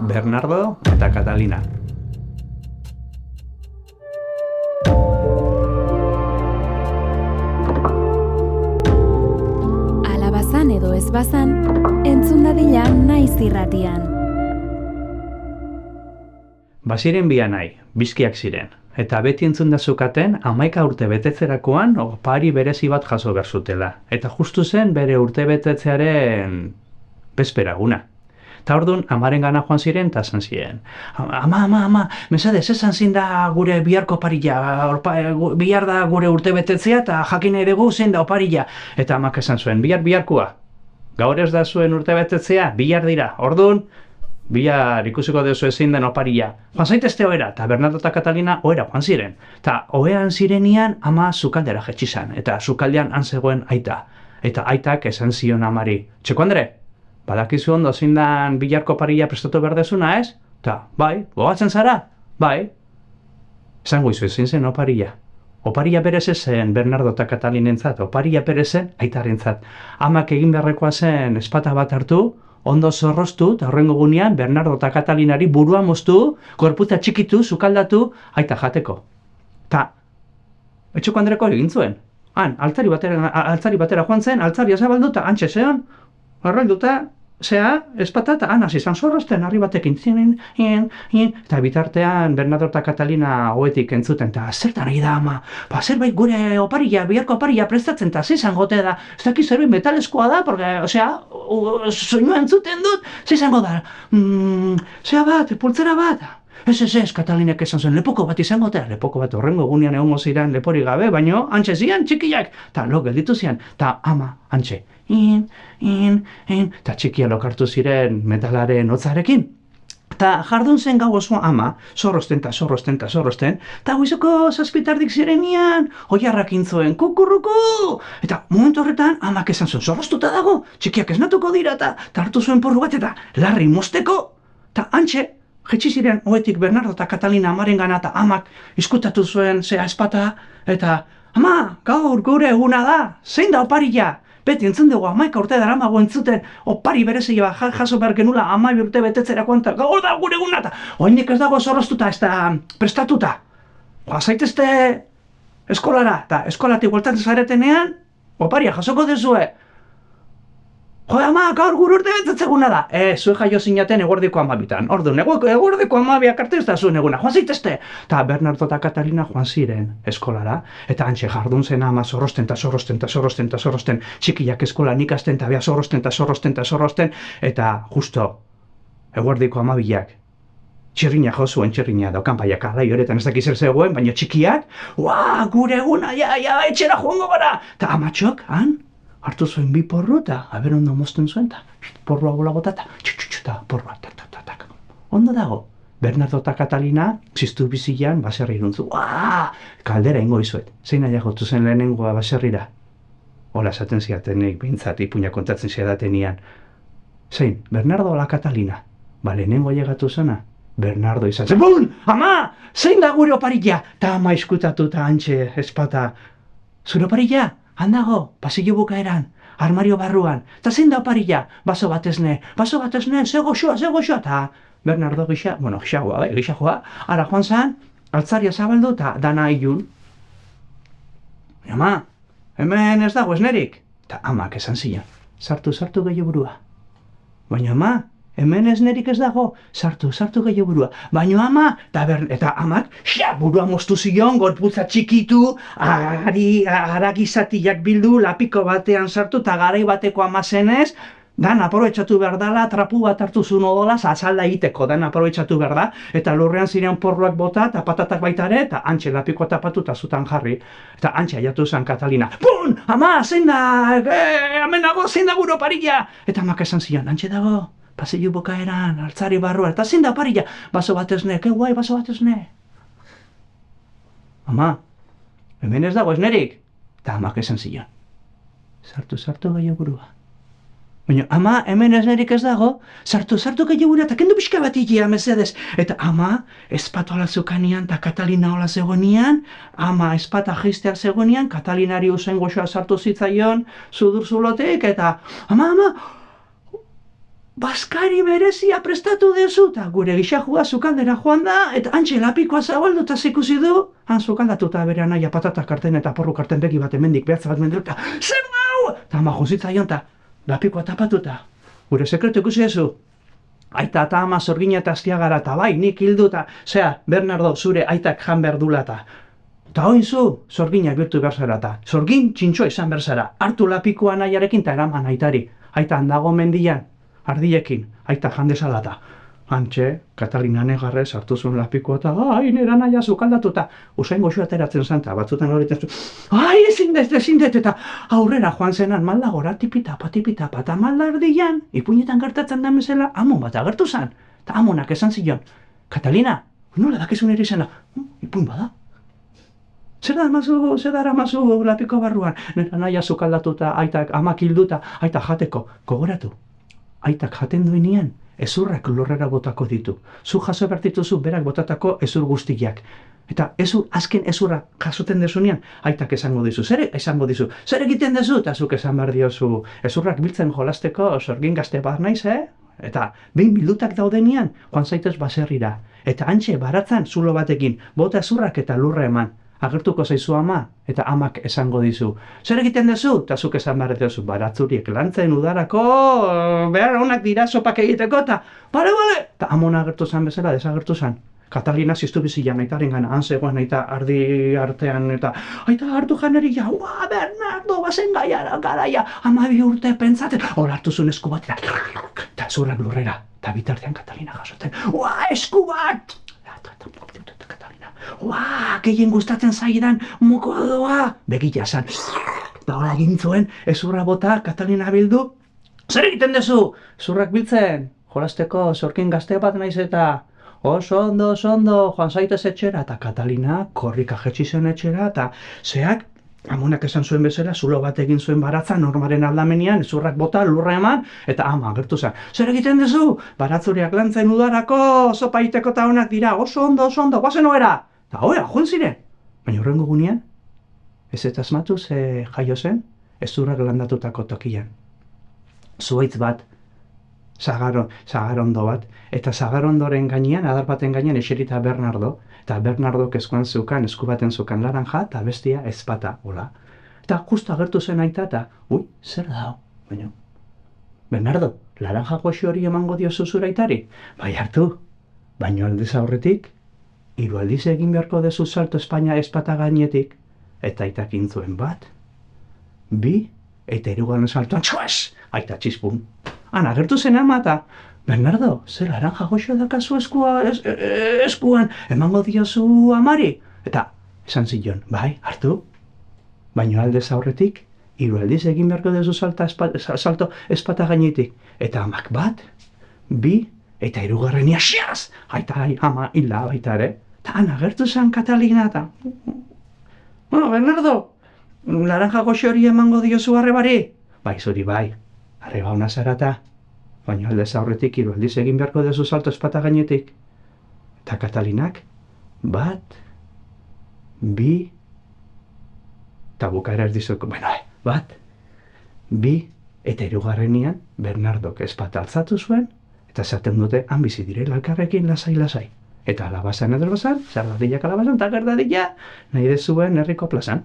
Bernardo eta Catalina. Ala bazan edo ez bazan, entzun dadila naiz irratian. Baziren bi anai, bizkiak ziren, eta beti entzun da zukaten 11 urte betetzerakoan opari berezi bat jaso behar zutela, eta justu zen bere urte betetzearen bezperaguna. Ta orduan, amaren gana joan ziren, eta esan ziren. Ama, mesedez, esan zin da gure biharko oparilla, bihar da gure urte betetzea, eta jakin nahi dugu zein da oparilla. Eta amak esan zuen, biharkua. Gaur ez da zuen urte betetzea, bihar dira. Orduan, bihar ikusiko duzu ezin den oparilla. Joan zaitezte ohera, eta Bernardo eta Catalina ohera joan ziren. Ta ohean zirenian ama sukaldera jetxi zan, eta sukaldean han zegoen aita. Eta aitak esan zion amari, Txeko Andre, badakizu ondo zindan bilarko oparilla prestatu behar dezuna, ez? Ta, bai, gogatzen zara? Bai. Esango izu ezin zen oparilla. Oparilla berez zen Bernardo eta Catalinentzat, oparilla berez zen aitarentzat. Amak egin beharrekoa zen espata bat hartu, ondo zorroztu, eta horrengo gunean Bernardo eta Catalinari burua moztu, gorputza txikitu, sukaldatu, aita jateko. Ta, Txeko Andreko egin zuen. Han, altzari batera joan zen, altzaria zabalduta, antxe zeon, horrelduta, zea, espata, eta han hasi izan zorrozten, harri batekin, eta bitartean Bernardo eta Catalina oetik entzuten, eta zertan ari da ama, zerbait gure oparilla, biharko oparilla prestatzen, eta zizango te da, ez daki zerbait metaleskoa da, porque, soinua entzuten dut, zizango da, zea bat, pultzera bat, ez, Katalinek esan zuen, lepoko bat izango da, lepoko bat horrengo egunean egongo ziren leporik gabe, baino, antxe zian, txikiak, eta lo gelditu zian, eta ama, antxe, eta txikia lokartu ziren metalaren hotzarekin. Eta jardun zen gau osoa ama, zorrozten, eta goizeko 7 zirenian, oiarrak intzuen, kukurruku! Eta momentu horretan, amak esan zuen, zorroztuta dago, txikiak esnatuko dira, eta hartu zuen porru bat, eta larri mozteko, eta antxe, jetxi ziren oetik Bernardo eta Catalina amaren gana, eta amak izkutatu zuen zea espata, eta ama, gaur gure eguna da, zein da oparilla? Beti entzun dugu 11 urte daramago entzuten opari berezia jaso behar genula 12 urte betetzerako eta gaur da gure eguna eta oinik ez dago zorroztuta, ez da prestatuta. Zaitezte eskolara, eta eskolatik bueltatzen zaretenean, oparia jasoko duzue. Ama, gaur gure urte betetzeguna da. Zue jaio zinaten eguerdiko 12an. Orduan, eguerdiko 12ak arte ez da zuen eguna. Joan zaitezte! Ta Bernardo eta Catalina joan ziren eskolara. Eta antxe jardun zen ama zorrozten, txikiak eskolan ikasten, eta bea zorrozten, eta justo, eguerdiko 12ak. Txirrina jo zuen, daukan paiak alai horretan ez dakiz zegoen, baina txikiak, gure eguna, etxera joango gara! Ta amatxok, han? Hartu zuen bi porru eta aber ondo mozten zuen eta porrua bola botata, eta porrua, tak. Ondo dago, Bernardo eta Catalina ziztu bizian baserri iruntzu. Kaldera ingo izuet, zein nahiagotu zen lehenengoa baserrira? Hola esaten ziatenek, behintzat ipuina kontatzen ziadatenian. Zein, Bernardo ala Catalina? Lehenengo llegatu zena, Bernardo izan zen. Bun, ama, zein da gure oparilla? Ta ama iskutatu eta antxe espata. Zure oparilla? Handago, pasillo bukaeran, armario barruan, eta zein da oparilla? Baso batezne, ze goxoa, eta Bernardo gixagoa, ara joan zan, altzaria zabaldu eta dana ilun. Ama, hemen ez dago esnerik, eta amak esan zion, sartu gehiago burua. Baina ama, hemen esnerik ez dago, sartu gehiago burua. Baina ama, eta amak, burua moztu zion, gorputza txikitu, haragizatiak bildu, lapiko batean sartu, eta garai bateko ama zenez, dan aprobetxatu behar dela, trapu bat hartu zuen odolaz, azalda egiteko, dan aprobetxatu behar da, eta lurrean ziren porruak bota, eta patatak baitare, eta antxe lapikoa tapatu eta zutan jarri. Eta antxe aiatu zen Catalina, bun, ama, zein da, amenago, zein da gure oparilla? Eta amak esan zion, antxe dago, pasillo bukaeran, altzari barruan, eta zein da oparilla? Baso batezne, ke guai, baso batezne. Ama, hemen ez dago esnerik? Eta amak esan zion, sartu gehiago burua. Baina, ama, hemen esnerik ez dago, sartu gehiago burua, eta kendu pixka bat ikia, mesedez. Eta ama, espatu ala zukanian, eta Catalina hola zegoenian, ama, espata jizteak zegoenian, Catalinari usain goxoa sartu zitzaion, zudur zulotik, eta, ama, Baskari berezia prestatu dezu, eta gure gixajua sukaldera joan da, eta antxe lapikoa zabalduta zikusi du, han sukaldatuta bere anaia patata karten eta porru karten begi bat emendik behatza bat mendu, eta zer dau? Eta ama jonzitzaion, eta lapikoa tapatuta. Gure sekretu ikusi dezu. Aita eta ama zorgina eta aztiagara, eta bai, nik hildu, eta, Bernardo, zure aitak jan behar dula, eta hoin zu, zorgina birtu behar zara, eta zorgin txintxoa izan behar zara, hartu lapikoa anaiarekin, eta eraman aitari. Aita handago mendian, ardiekin, aita jandezalata. Antxe, Katalina negarrez hartu zuen lapikoa eta nera naia zukaldatuta. Usain goxua ateratzen zanta, batzutan horretzen zuen. Ezin dut, eta aurrera joan zenan malda gora tipitapa, eta malda erdian, ipuinetan gertatzen da bezala, amon bat agertu zen. Eta amonak esan zion, Katalina, nola dakizun ere izena? Ipuin bada. Zer dara mazu lapiko barruan? Nera naia zukaldatuta, aitak amak hilduta, aitak jateko, gogoratu. Aitak jaten duenean, ezurrak lurrera botako ditu. Zu jaso bertituzu berak botatako ezur guztiak. Eta azken ezurra jasoten dezunean, aitak esango dizu. Zer egiten dezu? Eta zuk esan behar diozu, ezurrak biltzen jolasteko sorgin gazte bat naiz, Eta behin bildutak daudenean, joan zaitez baserrira. Eta antxe baratzan zulo batekin, bota ezurrak eta lurra eman. Agertuko zaizu ama, eta amak esango dizu. Zer egiten dezu? Eta zuk esan behar dezu, baratzuriek lantzen udarako, behar honak dira sopak egiteko, eta bale! Eta amona agertu zen bezala, desagertu zen. Katalina ziztu bizian, aitaren gana, han zegoen, aita ardi artean, eta aita hartu janeria, Bernardo, bazen garaia, 12 urte pentsatzen, hor hartu zuen esku bat, eta zurrak lurrera, eta bitartean Katalina jasoten, esku bat! Gehien gustatzen zaidan mokoa doa! Begila zan. Eta hola egin zuen, ezurra bota, Katalina bildu. Zer egiten dezu? Zurrak biltzen, jolasteko zorkin gazte bat naiz eta oso ondo, joan zaitez etxera. Eta Katalina korrika jetxi zen etxera, eta zeak, amonak esan zuen bezala, zulo bat egin zuen baratza, normaren aldamenean, ezurrak bota, lurra eman, eta ama agertu zen. Zer egiten dezu? Baratzuriak lantzen udarako, sopa iteko eta honak dira, oso ondo, guazen oera! Eta joan ziren. Baina horrengo gunean, ez eta asmatu ze jaio zen, ezurrak landatutako tokian. Zuaitz bat, zagarondo bat, eta zagarondoren gainean, adar baten gainean eserita Bernardo, eta Bernardok eskuan zeukan, esku baten zeukan laranja, eta bestia ezpata, hola. Eta justu agertu zen aita, eta, zer da, baina, Bernardo, laranja goxi hori emango diozu zure aitari? Bai hartu, baina aldez aurretik, 3 aldiz egin beharko dezu salto Espainia ezpata gainetik, eta aitak intzuen 1, 2, eta 3. saltoan txuaz, aita txispun. Han agertu zen ama eta, Bernardo, zer laranja goxo dakazu eskuan, emango diozu amari? Eta, esan zion, bai, hartu, baina aldez aurretik, 3 aldiz egin beharko dezu salto ezpata gainetik, eta amak 1, 2, eta 3. xaz, aita ama hila baita ere. Eta han agertu zen Katalina eta... Bernardo, laranja goxo hori emango diozu arrebari? Bai, zuri bai, arreba hona zarata. Baina aldez aurretik 3 aldiz egin beharko dezu salto ezpata gainetik. Eta Katalinak, 1, 2, eta bukaera ez dizuko, 1, 2, eta 3. Bernardok ezpata altzatu zuen, eta zaten dute han bizi direla elkarrekin lasai. Eta alabazan ederbazan, zardadillak alabazan, eta gerdadilla, nahi dezuen herriko plazan.